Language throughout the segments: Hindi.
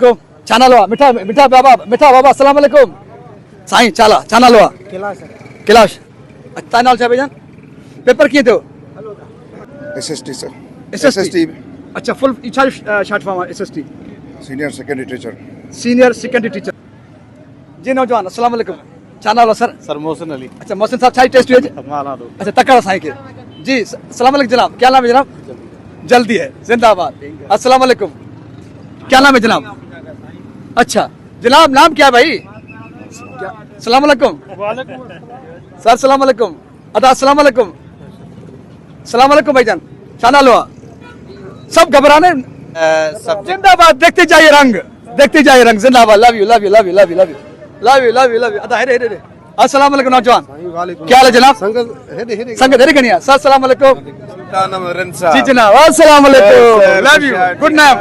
वालेकुम चाना लो मिठा मिठा बाबा अस्सलाम वालेकुम साईं चाला चाना लो कैलाश अच्छा नाल छा भाईजान पेपर किए थे SST sir. SST अच्छा फुल इच्छा short form SST Senior secondary teacher. Senior secondary teacher जी नौजवान अस्सलाम वालेकुम चाना लो सर सर मोहसिन अली अच्छा मोहसिन साहब छा टेस्ट हुए जी? माना दो अच्छा तकड़ा साईं के जी अस्सलाम वालेकुम जनाब क्या नाम है जनाब जल्दी है जिंदाबाद अस्सलाम वालेकुम क्या नाम है जनाब अच्छा जनाब नाम क्या है भाई अस्सलाम वालेकुम सर अस्सलाम वालेकुम अदा अस्सलाम वालेकुम अस्सलाम वालेकुम भाईजान चाना लो सब घबराने जिंदाबाद देखते जाइए रंग जिंदाबाद love you love you love you love you love you love you love you love you अदा हेरे हेरे अस्सलाम वालेकुम नौजवान क्या हाल है जनाब संगत हेरे गनिया सर अस्सलाम वालेकुम जी जनाब अस्सलाम वालेकुम love you good name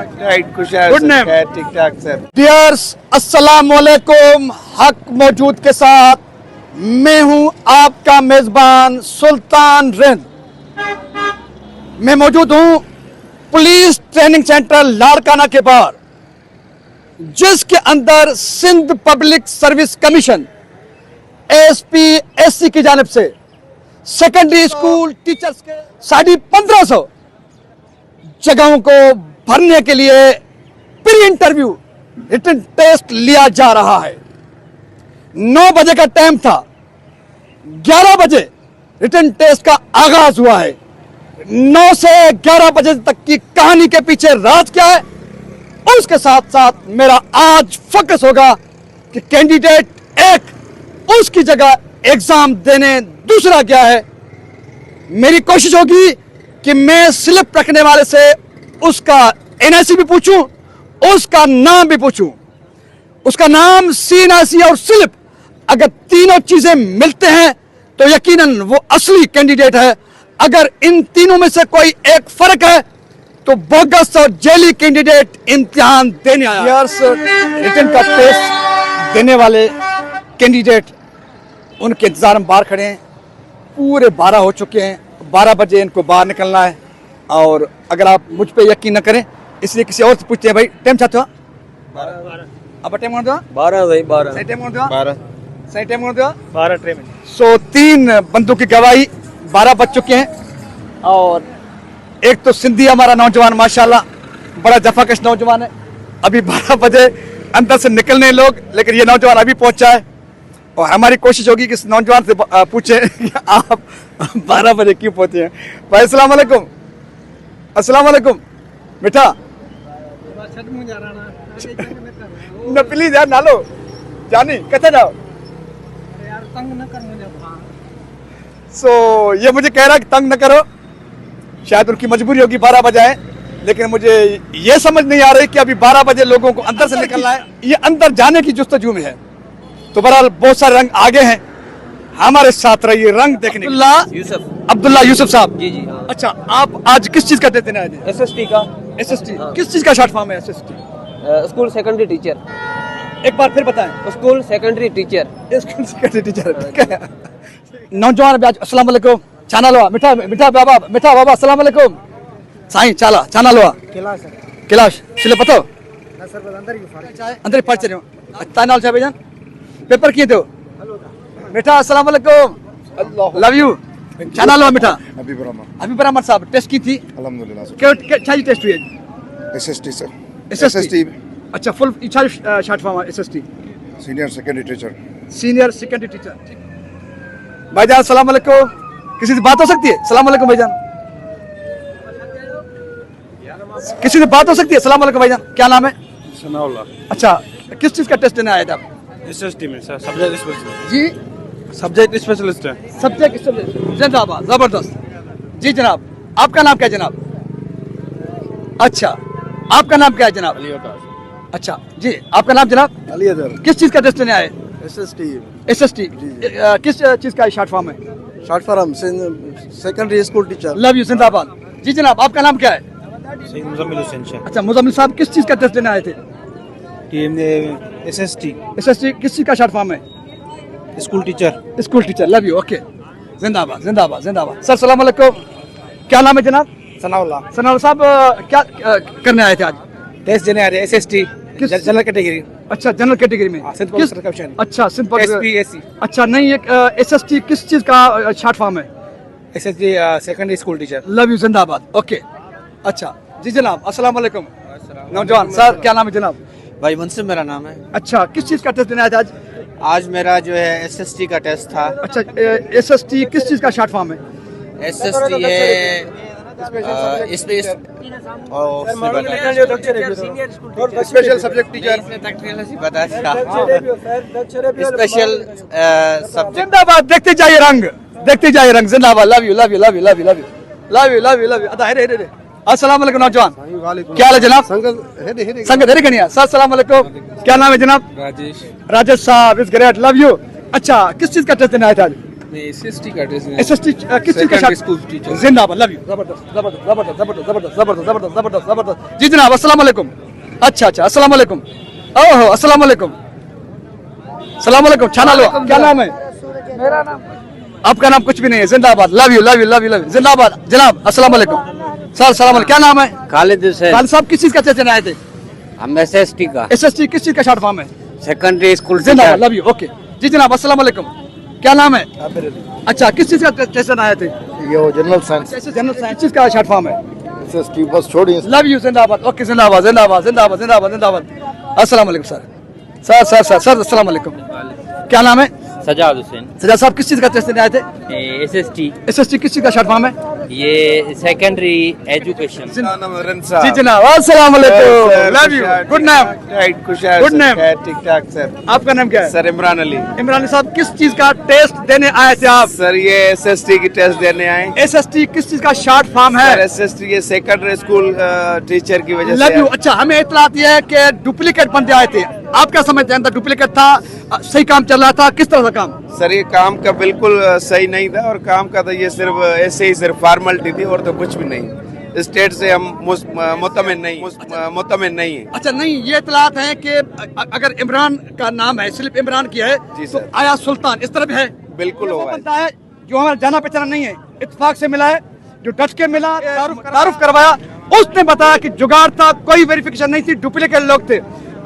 good name ठीक ठाक सर डियर्स अस्सलाम वालेकुम हक मौजूद के साथ मैं हूं आपका मेजबान सुल्तान रिंद मैं मौजूद हूं पुलिस ट्रेनिंग सेंटर लाड़काना के बाहर जिसके अंदर Sindh public service commission SPSC की जानिब से सेकेंडरी स्कूल टीचर्स के 1550 जगहों को भरने के लिए प्री इंटरव्यू रिटन टेस्ट लिया जा रहा है 9 बजे का टाइम था 11 बजे रिटन टेस्ट का आगाज हुआ है 9 से 11 बजे तक की कहानी के पीछे राज क्या है और उसके साथ साथ मेरा आज फोकस होगा कि कैंडिडेट एक उसकी जगह एग्जाम देने दूसरा क्या है मेरी कोशिश होगी कि मैं स्लिप रखने वाले से उसका NIC भी पूछूं उसका नाम भी पूछूं उसका नाम CNIC और स्लिप अगर तीनों चीजें मिलते हैं तो यकीनन वो असली कैंडिडेट है अगर इन तीनों में से कोई एक फर्क है तो बोगस और जेली कैंडिडेट इम्तिहान देने आया रिटन का टेस्ट देने वाले कैंडिडेट उनके इंतजार में बाहर खड़े हैं पूरे 12 हो चुके हैं 12 बजे इनको बाहर निकलना है और अगर आप मुझ पे यकीन न करें इसलिए किसी और से पूछते हैं भाई टाइम चाहते हो 12 टाइम होना 12 भाई 12 सही टाइम होना 12 सही टाइम होना 12 ट्रेन सो 3 बंदों की गवाही 12 बज चुके हैं और एक तो सिंधी हमारा नौजवान माशाल्लाह बड़ा जफाकश नौजवान है अभी 12 बजे अंदर से निकलने लोग लेकिन ये नौजवान अभी पहुंचा है और हमारी कोशिश होगी कि इस नौजवान से पूछे कि आप 12 बजे क्यों पहुंचे हैं भाई अस्सलाम वालेकुम मिठा न प्लीज यार नालो जानी किथे जाओ सो ये मुझे कह रहा है कि तंग न करो शायद उनकी मजबूरी होगी 12 बजे है लेकिन मुझे ये समझ नहीं आ रही कि अभी 12 बजे लोगों को अंदर से निकलना है ये अंदर जाने की जुस्तजू में है तो बहरहाल बहुत सारे रंग आगे हैं हमारे साथ रहिए रंग देखने अब्दुल्ला यूसुफ साहब जी जी अच्छा आप आज किस चीज का देते हैं SST का SST किस चीज का शॉर्ट फॉर्म है SST स्कूल सेकेंडरी टीचर एक बार फिर बताएं school secondary teacher school secondary teacher नौजवान भी आज अस्सलाम वालेकुम चाना लो मिठा बाबा अस्सलाम वालेकुम साईं चाला चाना लो कैलाश चलो बताओ अंदर ही पढ़ चले अच्छा नाल छा भाईजान पेपर किए थे मिठा अस्सलाम वालेकुम लव यू चाना लो मिठा अभी बरामद साहब टेस्ट की थी Alhamdulillah sir. क्या टेस्ट हुई है SST sir. SST अच्छा फुल इच्छा short form SST Senior secondary teacher. Senior secondary teacher भाईजान अस्सलाम वालेकुम किसी से बात हो सकती है अस्सलाम वालेकुम भाईजान किसी से बात हो सकती है अस्सलाम वालेकुम भाईजान क्या नाम है सनाउल्लाह अच्छा किस चीज का टेस्ट देने आए थे आप SST में सर सब्जेक्ट स्पेशलिस्ट जी सब्जेक्ट स्पेशलिस्ट है सब्जेक्ट जिंदाबाद जबरदस्त जी जनाब आपका नाम क्या है जनाब अच्छा आपका नाम क्या है जनाब अच्छा जी आपका नाम जनाब Ali Azhar. किस चीज का टेस्ट देने आए SST. SST किस चीज का शॉर्ट फॉर्म है Short form. Secondary school teacher. Love you जिंदाबाद जी जनाब आपका नाम क्या है सैयद मुजम्मिल हुसैन शाह अच्छा मुजम्मिल साहब किस चीज का टेस्ट देने आए थे SST SST किस चीज का शॉर्ट फॉर्म है school teacher love you okay जिंदाबाद सर सलाम वालेकुम क्या नाम है जनाब सनाउल्लाह सनाउल्लाह साहब क्या करने आए थे आज टेस्ट देने आ रहे SST किस जनरल कैटेगरी अच्छा जनरल कैटेगरी में सिंध किस पुलिस कमीशन अच्छा सिंध पुलिस SPSC अच्छा नहीं एक एसएसटी किस चीज का शॉर्ट फॉर्म है SST secondary school teacher love you जिंदाबाद ओके अच्छा जी जनाब अस्सलाम वालेकुम नौजवान सर क्या नाम है जनाब भाई मुंसिफ मेरा नाम है। अच्छा किस चीज का टेस्ट देना है आज आज मेरा जो है SST का टेस्ट था। अच्छा एसएसटी किस चीज का शॉर्ट फॉर्म है SST है इसमें स्पेशल सब्जेक्ट टीचर बता स्पेशल सब्जेक्ट। जिंदाबाद देखते जाइए रंग जिंदाबाद love you love you love you love you love you love you love you love you अदा हेरे हेरे अस्सलाम वालेकुम नौजवान क्या हाल है जनाब संगत हेरे कनिया सर अस्सलाम वालेकुम क्या नाम है जनाब राजेश साहब इज ग्रेट लव यू अच्छा किस चीज का टेस्ट देना है आज SST का टेस्ट एसएसटी किस चीज का Secondary school teacher। जिंदाबाद लव यू जबरदस्त जबरदस्त जबरदस्त जबरदस्त जबरदस्त जबरदस्त जबरदस्त जबरदस्त जबरदस्त जी जनाब अस्सलाम वालेकुम अच्छा अच्छा अस्सलाम वालेकुम ओहो अस्सलाम वालेकुम सलाम वालेकुम छाना लो क्या नाम है मेरा नाम आपका नाम कुछ भी नहीं है जिंदाबाद love you love you love you love you जिंदाबाद जनाब अस्सलाम वालेकुम सर सलाम वालेकुम क्या नाम है खालिद हुसैन। खालिद साहब किस चीज का टेस्ट देना आए थे हम SST का एसएसटी किस चीज का शॉर्ट फॉर्म है सेकेंडरी स्कूल जिंदाबाद टीचर। लव यू ओके जी जनाब अस्सलाम वालेकुम क्या नाम है अच्छा किस चीज का टेस्ट देना आए थे ये वो जनरल साइंस जनरल साइंस चीज का शॉर्ट फॉर्म है एसएसटी बस छोड़िए लव यू जिंदाबाद ओके जिंदाबाद जिंदाबाद जिंदाबाद जिंदाबाद जिंदाबाद अस्सलाम वालेकुम sir sir sir sir sir अस्सलाम वालेकुम क्या नाम है सजाद हुसैन। सजा साहब किस चीज का टेस्ट देने आए थे SST एसएसटी किस चीज का शॉर्ट फॉर्म है ये सेकेंडरी एजुकेशन। जी जनाब अस्सलाम वालेकुम लव यू गुड नाम गुड नेम ठीक ठाक सर। आपका नाम क्या है सर इमरान अली। इमरान साहब किस चीज का टेस्ट देने आए थे आप सर ये SST की टेस्ट देने आए। एसएसटी किस चीज का शॉर्ट फॉर्म सर है SST ये सेकेंडरी स्कूल टीचर की वजह लव यू से। अच्छा हमें इतला आती है कि डुप्लीकेट बंदे आए थे आप क्या समझते हैं डुप्लीकेट था सही काम चल रहा था किस तरह का काम सर ये काम का बिल्कुल सही नहीं था और काम का तो ये सिर्फ ऐसे ही सिर्फ फॉर्मेलिटी थी और तो कुछ भी नहीं। स्टेट से हम मुतमिन नहीं है। अच्छा नहीं ये इतलात है कि अगर इमरान का नाम है सिर्फ इमरान की है जी तो सर। आया सुल्तान इस तरह भी है बिल्कुल वो होगा। बनता है जो हमारा जाना पहचाना नहीं है इत्तेफाक से मिला है जो डट के मिला तारुफ करवाया उसने बताया कि जुगाड़ था कोई वेरिफिकेशन नहीं थी डुप्लीकेट लोग थे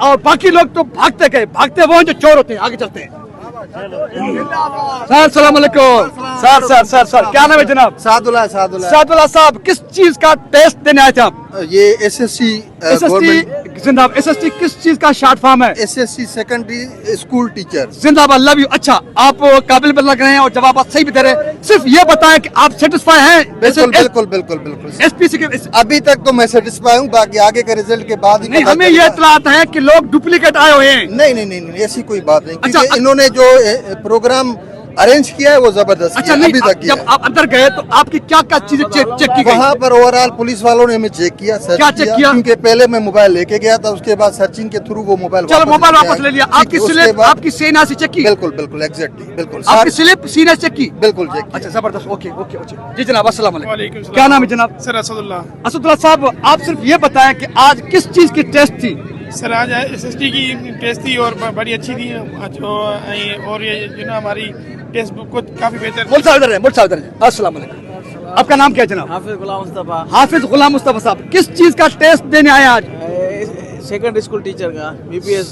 और बाकी लोग तो भागते गए भागते वो हैं जो चोर होते हैं आगे चलते हैं सर सलाम अलैकुम सर सर सर सर क्या नाम है जनाब सादुल्ला सादुल्ला साहब किस चीज का टेस्ट देने आए थे आप ये एसएससी एसएसटी जिंदाबाद एसएसटी किस चीज का शॉर्ट फॉर्म है एसएससी सेकेंडरी स्कूल टीचर। जिंदाबाद लव यू अच्छा आप काबिल भी लग रहे हैं और जवाब आप सही भी दे रहे हैं सिर्फ ये बताएं कि आप सेटिस्फाई हैं बिल्कुल बिल्कुल बिल्कुल बिल्कुल एसपीसी के अभी तक तो मैं सेटिस्फाई हूँ, बाकी आगे के रिजल्ट के बाद ही नहीं पता हमें ये चलेगा। इतलात है कि लोग डुप्लीकेट आए हुए हैं नहीं नहीं नहीं नहीं, ऐसी कोई बात नहीं अच्छा, क्योंकि इन्होंने जो प्रोग्राम अरेंज किया है वो जबरदस्त अच्छा किया, नहीं अभी तक किया जब आप अंदर गए तो आपकी क्या क्या चीजें चेक की गई वहाँ पर ओवरऑल पुलिस वालों ने हमें चेक किया सर्च क्या चेक किया? क्योंकि पहले मैं मोबाइल लेके गया था, उसके बाद सर्चिंग के थ्रू वो मोबाइल चलो मोबाइल वापस ले लिया आपकी उसके स्लिप बाद- आपकी सेना से चेक की बिल्कुल बिल्कुल एग्जैक्टली बिल्कुल आपकी सारी- स्लिप सीना से चेक की बिल्कुल चेक अच्छा जबरदस्त ओके ओके ओके जी जनाब अस्सलाम वालेकुम वालेकुम सलाम। क्या नाम है जनाब सर असदुल्ला। असदुल्ला साहब आप सिर्फ ये बताएं कि आज किस चीज की टेस्ट थी सर आज SST की टेस्ट थी और बड़ी अच्छी थी और ये जो ना हमारी टेस्ट बुक को काफी बेहतर मुल्क साहब इधर है मुल्क साहब इधर है अस्सलाम वालेकुम आपका नाम क्या है जनाब हाफिज गुलाम मुस्तफा हाफिज गुलाम मुस्तफा साहब किस चीज का टेस्ट देने आए आज सेकेंडरी स्कूल टीचर का BPS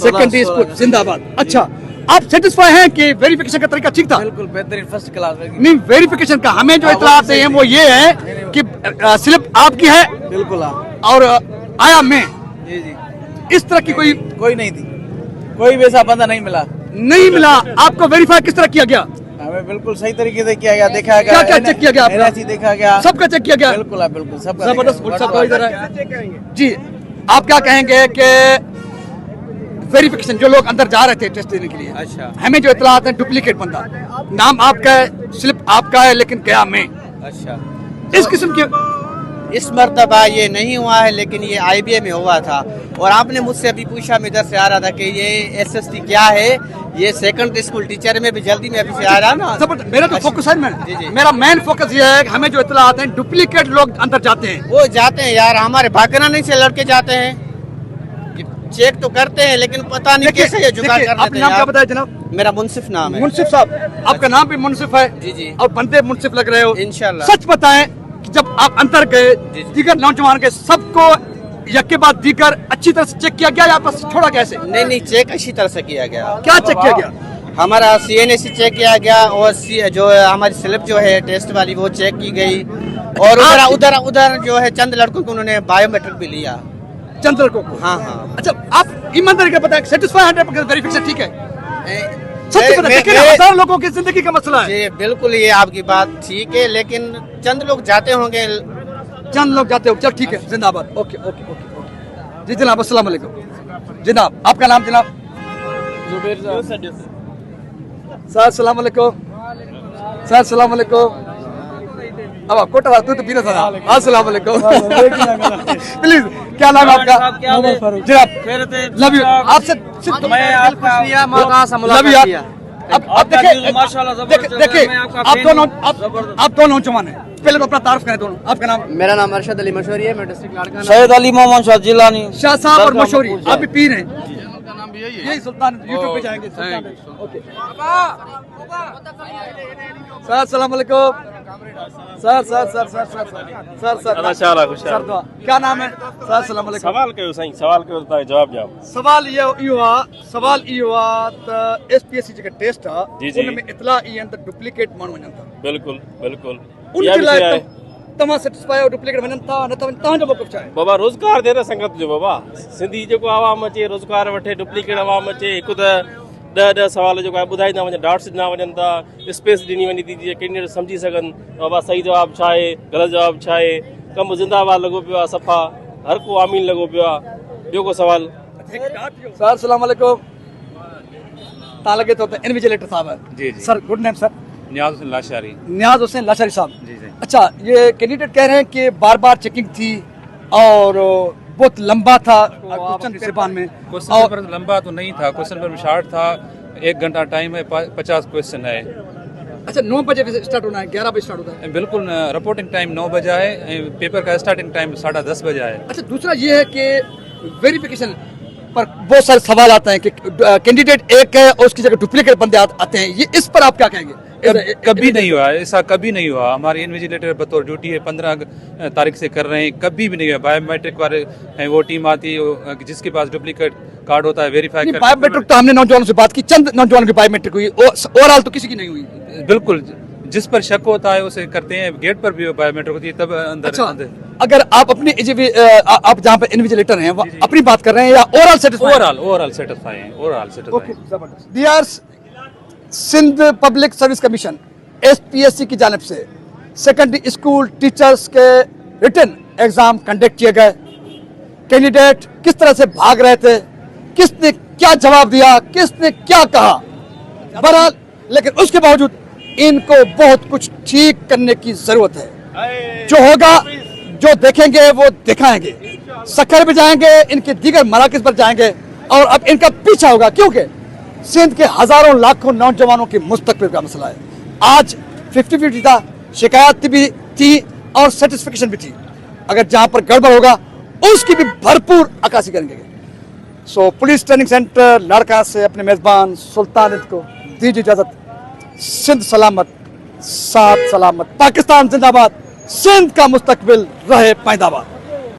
सेकेंडरी स्कूल जिंदाबाद अच्छा आप सेटिस्फाई हैं कि वेरिफिकेशन का तरीका ठीक था बिल्कुल बेहतरीन फर्स्ट क्लास नहीं वेरिफिकेशन का हमें जो इतला आते हैं वो ये है कि स्लिप आपकी है बिल्कुल और आया मैं जी जी इस तरह की कोई नहीं थी, कोई भी ऐसा बंदा नहीं मिला। नहीं मिला आपको वेरीफाई किस तरह किया गया हमें बिल्कुल सही तरीके से किया गया, देखा गया क्या चेक किया गया आपका? NIC देखा गया, सबका चेक किया गया बिल्कुल बिल्कुल सब जबरदस्त मुल्क साहब इधर है जी आप क्या कहेंगे कि वेरिफिकेशन जो लोग अंदर जा रहे थे टेस्ट देने के लिए अच्छा हमें जो इतला आते हैं डुप्लीकेट बंदा नाम आपका है स्लिप आपका है लेकिन गया मैं अच्छा इस किस्म की इस मर्तबा ये नहीं हुआ है लेकिन ये IBA में हुआ था और आपने मुझसे अभी पूछा मैं इधर से आ रहा था कि ये SST क्या है, ये सेकंडरी स्कूल टीचर में भी जल्दी में अभी से आ रहा ना। जबरदस्त मेरा तो फोकस है जी, जी। मेरा मेन फोकस ये है कि हमें जो इतला आते हैं डुप्लीकेट लोग अंदर जाते हैं वो जाते हैं यार, हमारे भागना नहीं से लड़के जाते हैं, चेक तो करते हैं लेकिन पता नहीं देखिए, कैसे ये जुगाड़ देखिए, कर आपने लेते नाम हैं क्या यार। बताया जनाब मेरा मुंसिफ नाम है। मुंसिफ साहब आपका नाम भी मुंसिफ है जी जी और बंदे मुंसिफ लग रहे हो इंशाल्लाह। सच बताएं कि जब आप अंदर गए जी, जी। दीगर नौजवान के सबको यके बाद दीकर अच्छी तरह से चेक किया गया या बस छोड़ा गया ऐसे? नहीं, चेक अच्छी तरह से किया गया। क्या चेक किया गया? हमारा CNSE चेक किया गया और जो हमारी स्लिप जो है टेस्ट वाली वो चेक की गई और उधर जो है चंद लड़कों को उन्होंने बायोमेट्रिक भी लिया। चंद लड़कों को? हाँ। अच्छा, आप ईमानदारी का बताएं, सेटिस्फाई 100% वेरिफिकेशन ठीक है? सच बता, देखिए हजारों लोगों की जिंदगी का मसला है। जी बिल्कुल, ये आपकी बात ठीक है, लेकिन चंद लोग जाते होंगे। चंद लोग जाते हो, चल ठीक है, जिंदाबाद। ओके ओके ओके ओके जी जनाब, अस्सलाम वालेकुम जनाब। आपका नाम जनाब? सर सलाम वालेकुम। सर सलाम वालेकुम। अब आप कोटा तू तो पीना था। अस्सलाम वालेकुम। प्लीज, क्या नाम है आपका? जनाब लव यू। आपसे लव यू। अब देखिए आप दोनों नौजवान हैं, पहले तो अपना तारुफ करें दोनों। आपका नाम? मेरा नाम अरशद अली मशहूरी है, मैं डिस्ट्रिक्ट लाड़काना। सैयद अली मोहम्मद शाह जिलानी। शाह साहब और मशहूरी, आप भी पीर हैं? यही सुल्तान, यूट्यूब पे जाएंगे सुल्तान। ओके सर सलाम वालेकुम। Sir sir sir sir sir sir sir sir दुआ। क्या नाम है सर? सलाम वालेकुम। सवाल कयो साईं, सवाल कयो त जवाब ॾियां। सवाल इहो आहे त SPSC जेका टेस्ट आहे उन में इतला ई आहिनि त डुप्लीकेट माण्हू वञनि था। बिल्कुल बिल्कुल। उनके लाइ तव्हां सेटिस्फाई आहियो? डुप्लीकेट वञनि था न था वञनि? तव्हांजो मौक़िफ़ छा आहे? बाबा रोज़गार ॾे न संगत जो बाबा, सिंधी जेको आवाम अचे रोज़गार वठे, डुप्लीकेट आवाम अचे। हिकु त 10 सवाल जेको आहे ॿुधाईंदा वञनि, डाट्स ॾिना वञनि था, स्पेस ॾिनी वञे थी जीअं कैंडिडेट सम्झी सघनि बाबा सही जवाबु छा आहे, ग़लति जवाबु छा आहे। कमु ज़िंदाबाद लॻो पियो आहे, सफ़ा हर को आमीन लॻो पियो आहे। ॿियो को सवाल? सर सलाम वालेकुम। तव्हां लॻे थो त इन्विजिलेटर साहब है? जी जी सर, गुड नेम सर? नियाज हुसैन लाशारी। नियाज हुसैन लाशारी साहब। जी जी। अच्छा, ये कैंडिडेट कह रहे हैं कि बार बार चेकिंग थी और बहुत लंबा था क्वेश्चन ज़बान में। क्वेश्चन पेपर लंबा तो नहीं था, क्वेश्चन पेपर शार्ट था। 1 घंटा टाइम है, 50 क्वेश्चन है। अच्छा, 9 बजे स्टार्ट होना है, 11 बजे स्टार्ट होता है? बिल्कुल, रिपोर्टिंग टाइम 9 बजे है, पेपर का स्टार्टिंग टाइम 10:30 बजे है। अच्छा, दूसरा ये है कि वेरिफिकेशन पर बहुत सारे सवाल आते हैं कि कैंडिडेट एक है और उसकी जगह डुप्लीकेट बंदे आते हैं, ये इस पर आप क्या कहेंगे? कभी नहीं हुआ ऐसा, कभी नहीं हुआ। हमारे इन्विजिलेटर बतौर ड्यूटी है 15 तारीख से कर रहे हैं, कभी भी नहीं हुआ। बायोमेट्रिक वाले हैं, वो टीम आती है जिसके पास डुप्लीकेट कार्ड होता है वेरीफाई कर। बायोमेट्रिक तो हमने नौजवानों से बात की, चंद नौजवानों की बायोमेट्रिक हुई, ओवरऑल तो किसी की नहीं हुई। बिल्कुल, जिस पर शक होता है उसे करते हैं। गेट पर भी बायोमेट्रिक होती है तब अंदर। अच्छा, अगर आप अपनी आप जहाँ पे इन्विजिलेटर हैं अपनी बात कर रहे हैं या ओवरऑल सेटिस्फाई? ओवरऑल सेटिस्फाई हैं, overall satisfy. Dear Sindh public service commission SPSC की जानिब से सेकेंडरी स्कूल टीचर्स के रिटन एग्जाम कंडक्ट किए गए। कैंडिडेट किस तरह से भाग रहे थे, किसने क्या जवाब दिया, किसने क्या कहा, बहरहाल लेकिन उसके बावजूद इनको बहुत कुछ ठीक करने की जरूरत है। जो होगा, जो देखेंगे वो दिखाएंगे, सखर भी जाएंगे, इनके दीगर मराकज़ पर जाएंगे और अब इनका पीछा होगा, क्योंकि सिंध के हजारों लाखों नौजवानों के मुस्तकबिल का मसला है। आज 50-50 था, शिकायत भी थी और सेटिस्फेक्शन भी थी। अगर जहां पर गड़बड़ होगा उसकी भी भरपूर अक्कासी करेंगे। सो पुलिस ट्रेनिंग सेंटर लाड़काना से अपने मेजबान सुल्तान को दीजिए इजाजत। सिंध सलामत, साथ सलामत, पाकिस्तान जिंदाबाद, सिंध का मुस्तकबिल रहे पैदाबाद।